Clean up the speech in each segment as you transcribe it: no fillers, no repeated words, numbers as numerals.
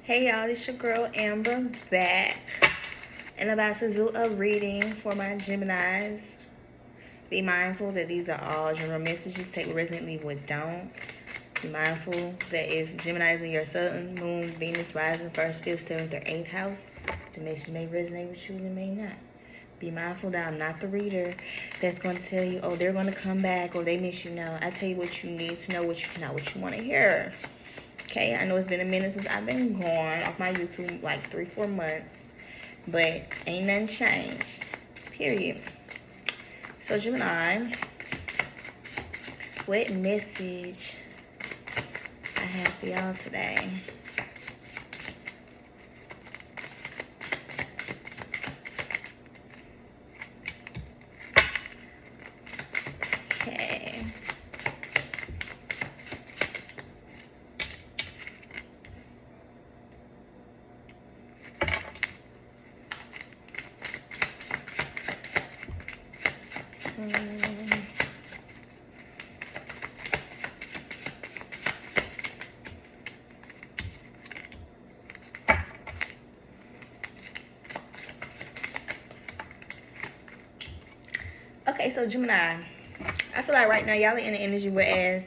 Hey y'all, it's your girl Amber back and about to do a reading for my Geminis. Be mindful that these are all general messages. Take what resonate, leave what don't. Be mindful that if Gemini is in your Sun, Moon, Venus, rising, first, fifth, seventh, or eighth house, the message may resonate with you and it may not. Be mindful that I'm not the reader that's going to tell you, oh, they're going to come back or they miss you now. I tell you what you need to know, not what you want to hear. Okay, I know it's been a minute since I've been gone off my YouTube, like 3-4 months, but ain't nothing changed, period. So Gemini, what message I have for y'all today? Okay. Okay, so Gemini, I feel like right now y'all are in the energy whereas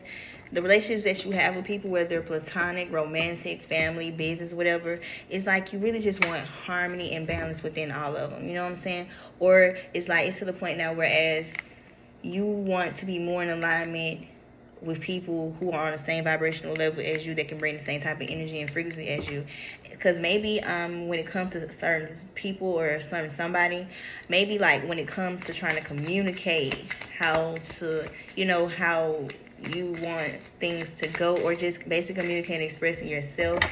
the relationships that you have with people, whether platonic, romantic, family, business, whatever, it's like you really just want harmony and balance within all of them. You know what I'm saying? Or it's like it's to the point now whereas you want to be more in alignment with people who are on the same vibrational level as you, that can bring the same type of energy and frequency as you. Because maybe when it comes to certain people or somebody, maybe like when it comes to trying to communicate how to, how you want things to go, or just basically communicating, expressing yourself,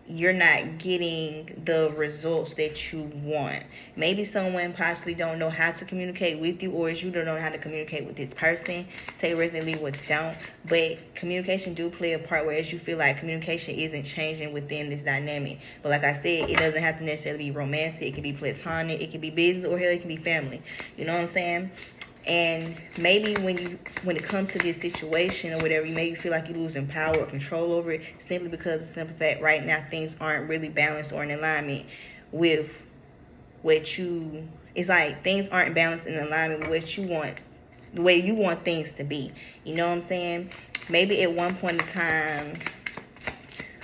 you're not getting the results that you want. Maybe someone possibly don't know how to communicate with you, or you don't know how to communicate with this person. Take risks leave what don't. But communication do play a part, whereas you feel like communication isn't changing within this dynamic. But like I said, it doesn't have to necessarily be romantic. It can be platonic. It can be business, or hell, it can be family. You know what I'm saying? And maybe when it comes to this situation or whatever, you maybe feel like you're losing power or control over it, simply because of the simple fact right now things aren't really balanced or in alignment with what you. It's like things aren't balanced in alignment with what you want, the way you want things to be. You know what I'm saying? Maybe at one point in time,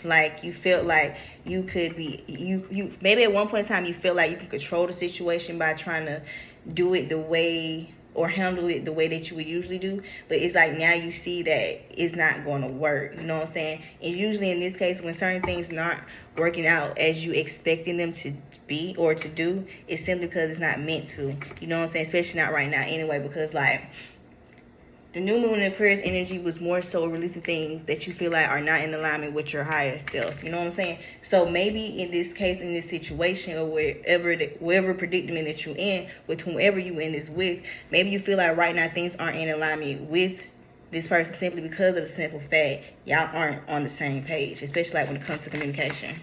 like you felt like you could be maybe at one point in time you feel like you can control the situation by trying to do it the way, or handle it the way that you would usually do. But it's like now you see that it's not going to work. You know what I'm saying? And usually in this case, when certain things not working out as you expecting them to be or to do, it's simply because it's not meant to. You know what I'm saying? Especially not right now anyway, because like the new moon in Aquarius energy was more so releasing things that you feel like are not in alignment with your higher self. You know what I'm saying? So maybe in this case, in this situation, or wherever predicament that you're in, with whomever you in this with, maybe you feel like right now things aren't in alignment with this person simply because of the simple fact y'all aren't on the same page, especially like when it comes to communication.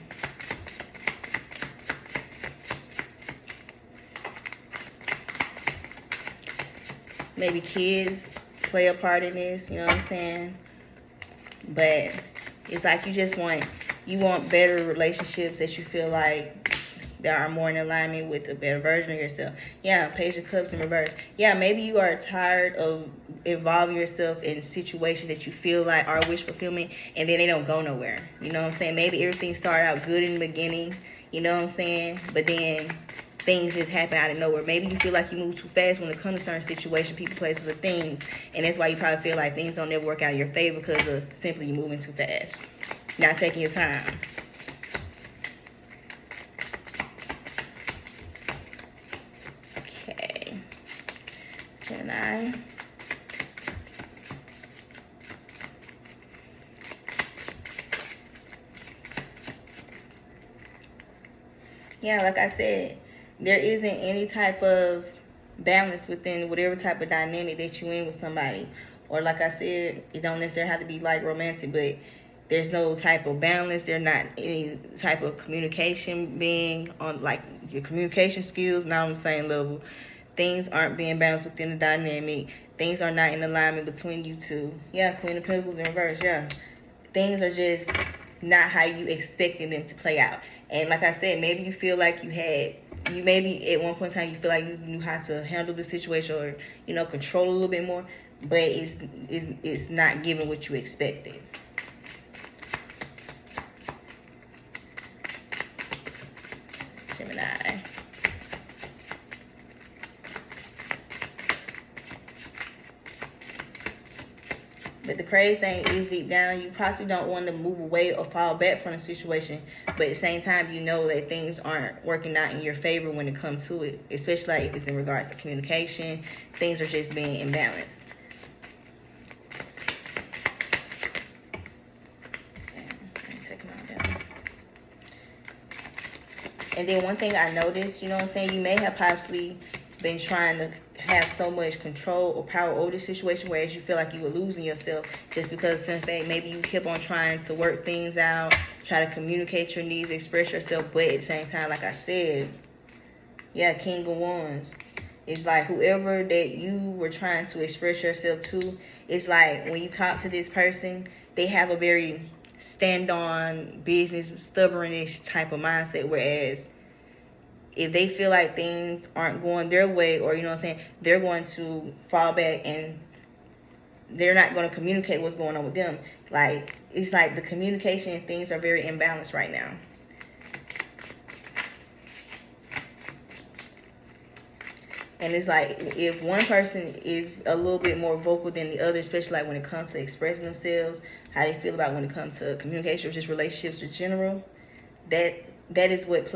Maybe kids play a part in this, you know what I'm saying? But it's like you want better relationships that you feel like that are more in alignment with a better version of yourself. Yeah, Page of Cups in reverse. Yeah, maybe you are tired of involving yourself in situations that you feel like are wish fulfillment, and then they don't go nowhere. You know what I'm saying? Maybe everything started out good in the beginning, you know what I'm saying? But then things just happen out of nowhere. Maybe you feel like you move too fast when it comes to certain situations, people, places, or things. And that's why you probably feel like things don't never work out in your favor, because of simply you moving too fast. Not taking your time. Okay. Gemini. Yeah, like I said, there isn't any type of balance within whatever type of dynamic that you in with somebody. Or like I said, it don't necessarily have to be like romantic, but there's no type of balance. There's not any type of communication being on, like your communication skills not on the same level. Things aren't being balanced within the dynamic. Things are not in alignment between you two. Yeah, Queen of Pentacles in reverse, yeah. Things are just not how you expected them to play out. And like I said, maybe you feel like you maybe at one point in time you feel like you knew how to handle the situation, or control a little bit more, but it's not giving what you expected. Gemini. But the crazy thing is, deep down, you possibly don't want to move away or fall back from the situation. But at the same time, you know that things aren't working out in your favor when it comes to it. Especially like if it's in regards to communication. Things are just being imbalanced. And then one thing I noticed, you know what I'm saying, you may have possibly been trying to have so much control or power over the situation, whereas you feel like you were losing yourself just because maybe you kept on trying to work things out, try to communicate your needs, express yourself, but at the same time, like I said, yeah, King of Wands. It's like whoever that you were trying to express yourself to, it's like when you talk to this person, they have a very stand on business, stubbornish type of mindset, whereas if they feel like things aren't going their way, or they're going to fall back and they're not going to communicate what's going on with them. Like, it's like the communication and things are very imbalanced right now. And it's like if one person is a little bit more vocal than the other, especially like when it comes to expressing themselves, how they feel about when it comes to communication or just relationships in general, that is what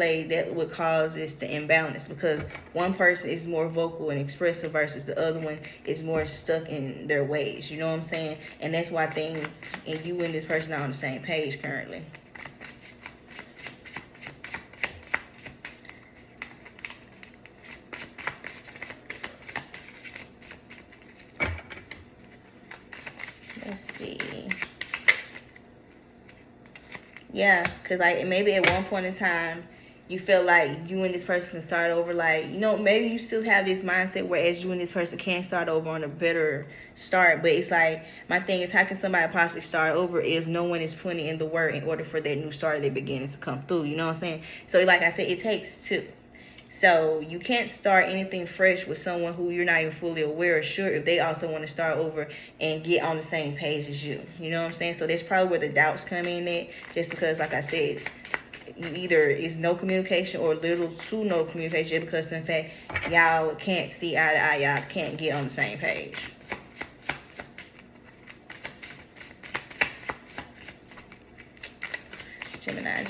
causes the imbalance, because one person is more vocal and expressive versus the other one is more stuck in their ways. You know what I'm saying? And that's why things and you and this person are on the same page currently. Let's see. Yeah, because like maybe at one point in time, you feel like you and this person can start over. Like, maybe you still have this mindset whereas you and this person can start over on a better start. But it's like, my thing is, how can somebody possibly start over if no one is putting in the work in order for that new start at the beginning to come through? You know what I'm saying? So like I said, it takes two. So you can't start anything fresh with someone who you're not even fully aware or sure if they also want to start over and get on the same page as you. You know what I'm saying? So that's probably where the doubts come in at. Just because, like I said, either is no communication or little to no communication, because in fact y'all can't see eye to eye, y'all can't get on the same page. Gemini.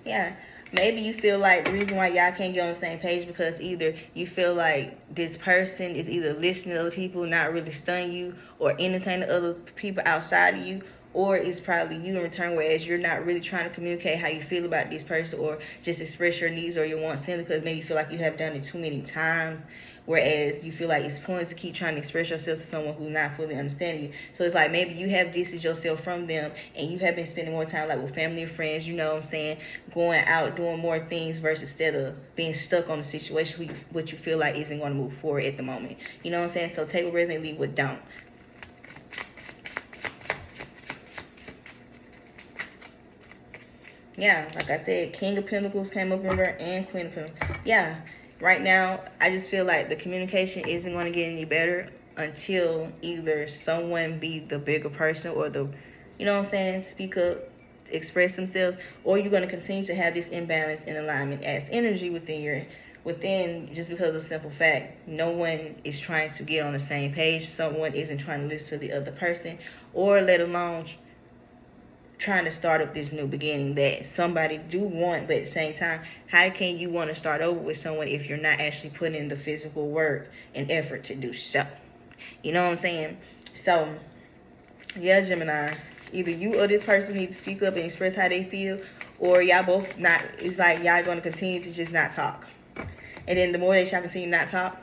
Yeah, maybe you feel like the reason why y'all can't get on the same page because either you feel like this person is either listening to other people, not really studying you, or entertaining other people outside of you, or it's probably you in return, whereas you're not really trying to communicate how you feel about this person or just express your needs or your wants simply because maybe you feel like you have done it too many times, whereas you feel like it's pointless to keep trying to express yourself to someone who's not fully understanding you. So it's like maybe you have distanced yourself from them and you have been spending more time like with family and friends, you know what I'm saying, going out, doing more things versus instead of being stuck on the situation what you feel like isn't going to move forward at the moment. You know what I'm saying? So take what resonates, leave what don't. Yeah, like I said, King of Pentacles came up in there and Queen of Pentacles. Yeah, right now, I just feel like the communication isn't going to get any better until either someone be the bigger person or you know what I'm saying, speak up, express themselves, or you're going to continue to have this imbalance in alignment as energy within just because of the simple fact no one is trying to get on the same page. Someone isn't trying to listen to the other person, or let alone trying to start up this new beginning that somebody do want, but at the same time, how can you want to start over with someone if you're not actually putting in the physical work and effort to do so? You know what I'm saying? So, yeah, Gemini, either you or this person need to speak up and express how they feel, or y'all both not. It's like y'all going to continue to just not talk. And then the more that y'all continue not talk,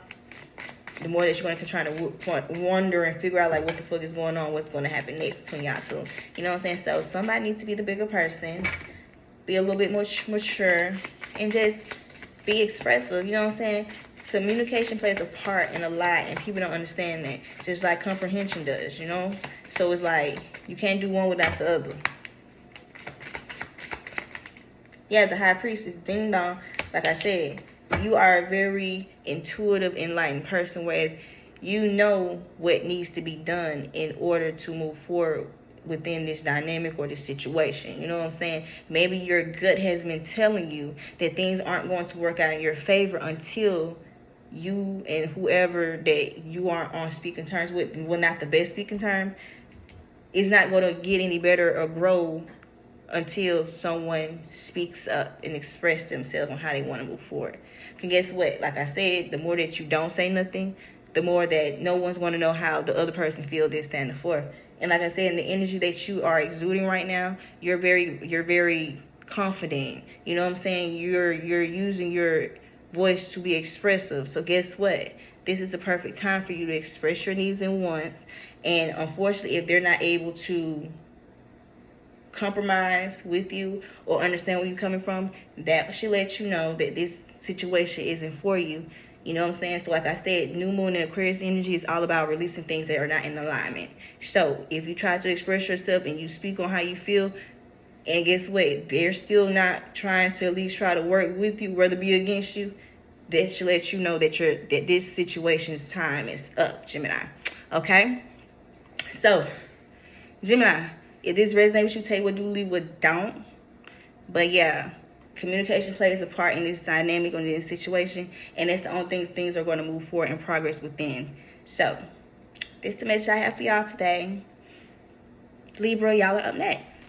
the more that you're going to try to wonder and figure out like what the fuck is going on, what's going to happen next between y'all two. You know what I'm saying? So somebody needs to be the bigger person, be a little bit more mature, and just Be expressive, you know what I'm saying? Communication plays a part in a lot, and people don't understand that. Just like comprehension does, you know? So it's like, you can't do one without the other. Yeah, the high priestess, ding dong. Like I said, you are a very intuitive, enlightened person, whereas you know what needs to be done in order to move forward within this dynamic or this situation. You know what I'm saying? Maybe your gut has been telling you that things aren't going to work out in your favor until you and whoever that you are on speaking terms with, well, not the best speaking term, is not going to get any better or grow until someone speaks up and express themselves on how they want to move forward. And guess what? Like I said, the more that you don't say nothing, the more that no one's going to know how the other person feels, this, that, and the fourth. And like I said, in the energy that you are exuding right now, you're very confident. You know what I'm saying? You're using your voice to be expressive. So guess what? This is the perfect time for you to express your needs and wants. And unfortunately, if they're not able to compromise with you or understand where you're coming from, that should let you know that this situation isn't for you. You know what I'm saying? So like I said, new moon and Aquarius energy is all about releasing things that are not in alignment. So if you try to express yourself and you speak on how you feel, and guess what, they're still not trying to at least try to work with you, rather be against you, that should let you know that that this situation's time is up, Gemini. Okay? So, Gemini, if this resonates with you, take what you, leave what don't. But yeah, communication plays a part in this dynamic or in this situation, and that's the only things are going to move forward and progress within. So, this is the message I have for y'all today. Libra, y'all are up next.